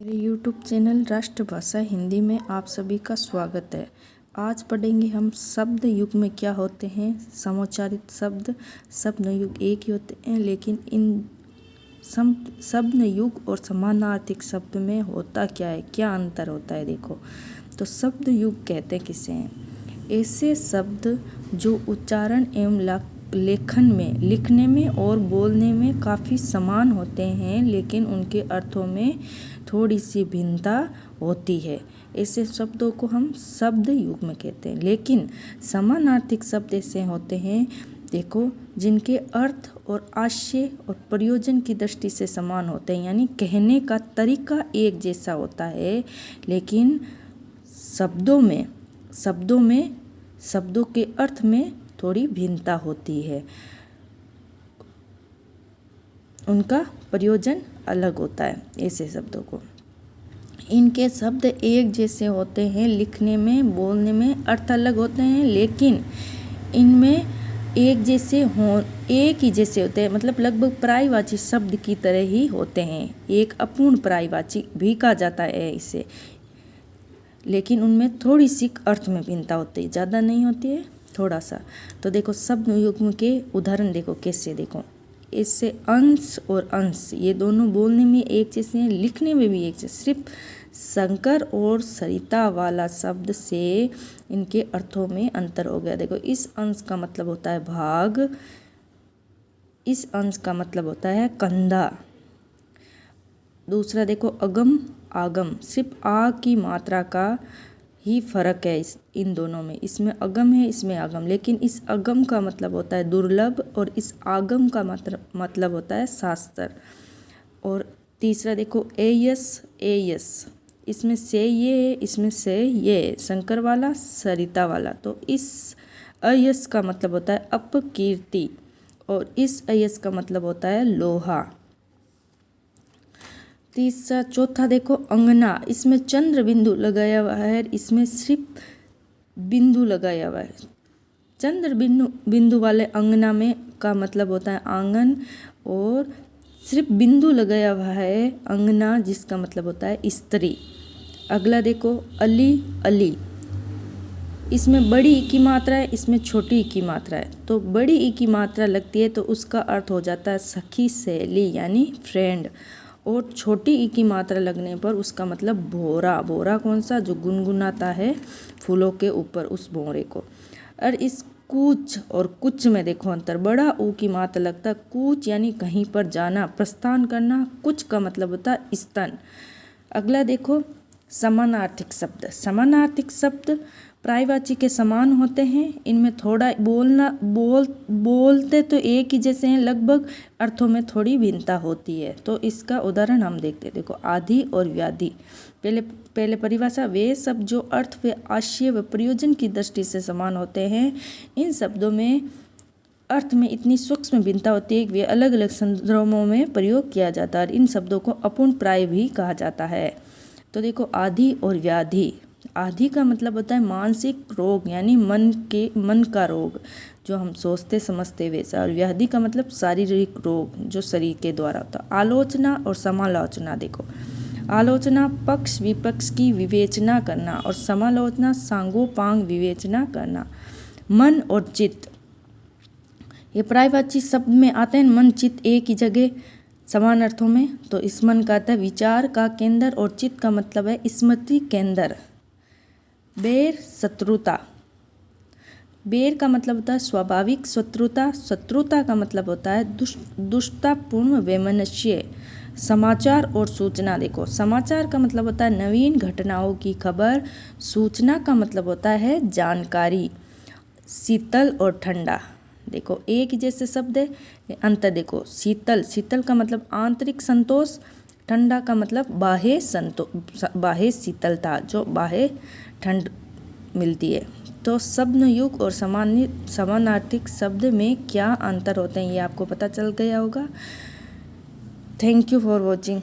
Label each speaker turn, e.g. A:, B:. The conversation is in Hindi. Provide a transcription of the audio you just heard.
A: मेरे YouTube चैनल राष्ट्रभाषा हिंदी में आप सभी का स्वागत है। आज पढ़ेंगे हम शब्द युग में क्या होते हैं। समोच्चारित शब्द शब्द युग एक ही होते हैं, लेकिन इन शब्द युग और समानार्थक शब्द में होता क्या है, क्या अंतर होता है। देखो, तो शब्द युग कहते हैं किसे हैं, ऐसे शब्द जो उच्चारण एवं लिखने में और बोलने में काफ़ी समान होते हैं, लेकिन उनके अर्थों में थोड़ी सी भिन्नता होती है। ऐसे शब्दों को हम शब्द युग में कहते हैं। लेकिन समानार्थक शब्द ऐसे होते हैं, देखो, जिनके अर्थ और आशय और प्रयोजन की दृष्टि से समान होते हैं, यानी कहने का तरीका एक जैसा होता है, लेकिन शब्दों के अर्थ में थोड़ी भिन्नता होती है, उनका प्रयोजन अलग होता है। ऐसे शब्दों को, इनके शब्द एक जैसे होते हैं, लिखने में बोलने में अर्थ अलग होते हैं, लेकिन इनमें एक ही जैसे होते हैं, मतलब लगभग पर्यायवाची शब्द की तरह ही होते हैं। एक अपूर्ण पर्यायवाची भी कहा जाता है इसे, लेकिन उनमें थोड़ी सी अर्थ में भिन्नता होती है, ज़्यादा नहीं होती है, थोड़ा सा। तो देखो, शब्द युग्म के उदाहरण देखो कैसे। देखो, इससे अंश और अंश ये दोनों बोलने में एक जैसे हैं, लिखने में भी एक जैसे। सिर्फ शंकर और सरिता वाला शब्द से इनके अर्थों में अंतर हो गया। देखो, इस अंश का मतलब होता है भाग, इस अंश का मतलब होता है कंधा। दूसरा देखो, अगम आगम, सिर्फ आ की मात्रा का ही फर्क है इन दोनों में। इसमें अगम है, इसमें आगम, लेकिन इस अगम का मतलब होता है दुर्लभ और इस आगम का मतलब होता है शास्त्र। और तीसरा देखो, एयस, इसमें से ये है, इसमें से ये है, शंकर वाला सरिता वाला। तो इस अयस का मतलब होता है अपकीर्ति और इस अयस का मतलब होता है लोहा। चौथा देखो, अंगना, इसमें चंद्र बिंदु लगाया हुआ है, इसमें सिर्फ बिंदु लगाया हुआ है। चंद्र बिंदु वाले अंगना में का मतलब होता है आंगन, और सिर्फ बिंदु लगाया हुआ है अंगना, जिसका मतलब होता है स्त्री। अगला देखो, अली, इसमें बड़ी ई की मात्रा है, इसमें छोटी ई की मात्रा है। तो बड़ी ई की मात्रा लगती है तो उसका अर्थ हो जाता है सखी, सहेली, यानी फ्रेंड। और छोटी ई की मात्रा लगने पर उसका मतलब भोरा कौन सा, जो गुनगुनाता है फूलों के ऊपर, उस भोरे को। और इस कूच और कुछ में देखो अंतर, बड़ा ऊ की मात्रा लगता है कूच, यानी कहीं पर जाना, प्रस्थान करना। कुछ का मतलब होता है स्तन। अगला देखो, समानार्थक शब्द पर्यायवाची के समान होते हैं। इनमें थोड़ा बोलते तो एक ही जैसे हैं, लगभग अर्थों में थोड़ी भिन्नता होती है। तो इसका उदाहरण हम देखते हैं। देखो, आधि और व्याधि। पहले परिभाषा, वे शब्द जो अर्थ व आशय व प्रयोजन की दृष्टि से समान होते हैं। इन शब्दों में अर्थ में इतनी सूक्ष्म भिन्नता होती है कि वे अलग अलग संदर्भों में प्रयोग किया जाता है। इन शब्दों को अपूर्ण पर्याय भी कहा जाता है। तो देखो, आधि और व्याधि। आधि का मतलब होता है मानसिक रोग, यानी मन का रोग, जो हम सोचते समझते वैसा। और व्याधि का मतलब शारीरिक रोग, जो शरीर के द्वारा होता है। आलोचना और समालोचना। देखो, आलोचना पक्ष विपक्ष की विवेचना करना, और समालोचना सांगोपांग विवेचना करना। मन और चित्त, ये पर्यायवाची शब्द में आते हैं। मन चित्त एक ही जगह समान अर्थों में। तो इस मन का अर्थ है विचार का केंद्र, और चित्त का मतलब है स्मृति केंद्र। बैर, शत्रुता। बैर का मतलब होता है स्वाभाविक शत्रुता। शत्रुता का मतलब होता है दुष्टतापूर्ण वैमनस्य। समाचार और सूचना। देखो, समाचार का मतलब होता है नवीन घटनाओं की खबर। सूचना का मतलब होता है जानकारी। शीतल और ठंडा। देखो, एक ही जैसे शब्द है, अंतर देखो। शीतल का मतलब आंतरिक संतोष, ठंडा का मतलब बाह्य शीतलता, जो बाह्य ठंड मिलती है। तो शब्द युग और समानार्थक शब्द में क्या अंतर होते हैं, ये आपको पता चल गया होगा। Thank you for watching.